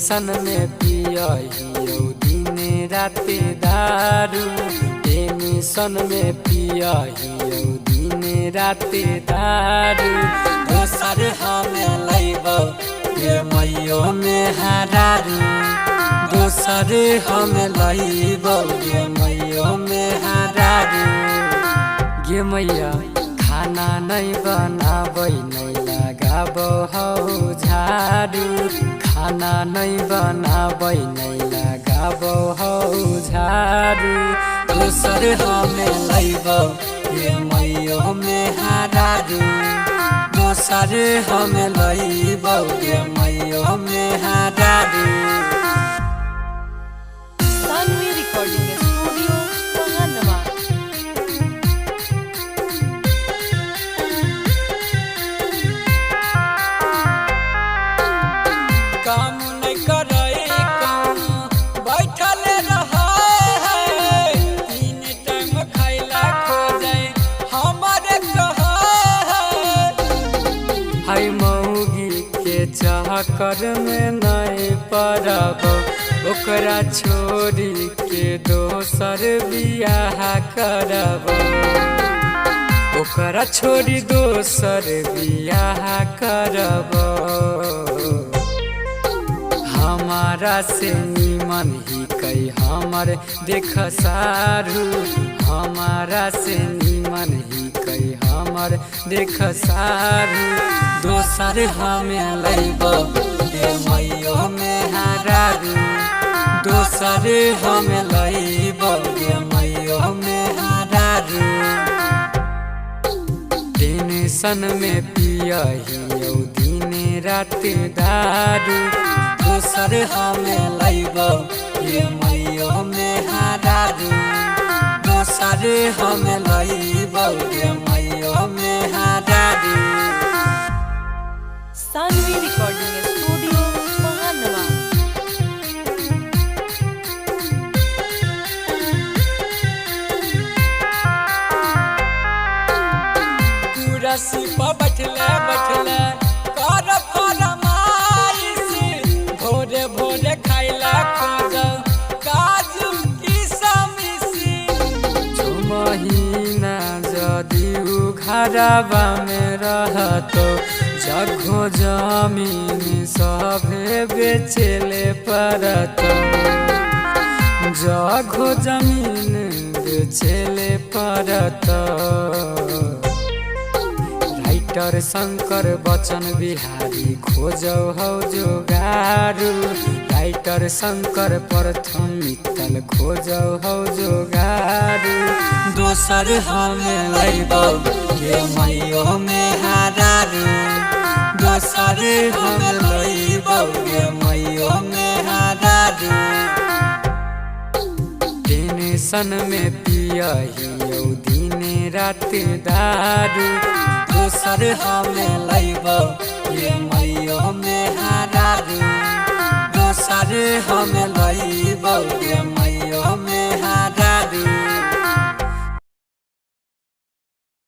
Tension में पियहियो दिन राते दारू, टेंशन में पियहियो दिन राते दारू। दोसर हमें लैबो गे मैयो में हरारू, दोसर हमें लैबो गे मैयो में हरारू। गे मैया खाना नहीं बनाबै नहीं लगाबो हौ झाड़ू, खाना नहीं बनाबै नहीं लगाबो हौ झाड़ू। दोसर हमें लैबो गे मैयो में हरारू, दोसर हमें लैबो गे मैयो में हरारू। सानवी रिकॉर्डिंग स्टूडियो महानवा। काम नहीं करे काम बैठल रहे, तीन टाइम खैला खोजे हमारे हाय मौगी के चक्कर में नहीं पड़ब, ओकरा छोड़ी के दोसर बियाह करब, ओकरा छोड़ी दोसर बियाह करब। हमारा से निमन ही कई हमर देख सारू, हमारा से निमन ही कई हमर देख सारू। दोसर हमें लैबो गे मैयो में हरारू, दोसर हमें लैबो गे मैयो में हरारू। टेंशन में पियहियो दिन राते दारू, दोसर हमें लैबो गे मैयो में हरारू, दोसर हमें लैबो गे मैयो में हरारू। सानवी रिकॉर्डिंग स्टूडियो महानवा। कुर्सी पर बैठले बैठले कर फरमाइश, भोरे भोरे खाइला खोज काजू किशमिशी। छो महीना जदि उ घरवा में रहतो, जगहो जमीन सभे बेचेले पड़तो, जगहो जमीन बेचेले पड़तो। राइटर शंकर बचन बिहारी खोजौ हौ जोगारू, राइटर शंकर प्रथम मित्तल खोजौ हौ जोगारू। दोसर हमें लैबो गे मैयो में हरारू, दोसर हमें लैबो गे मैयो में हरारू। टेंशन में पियहियो दिन राते दारू, दोसर हमें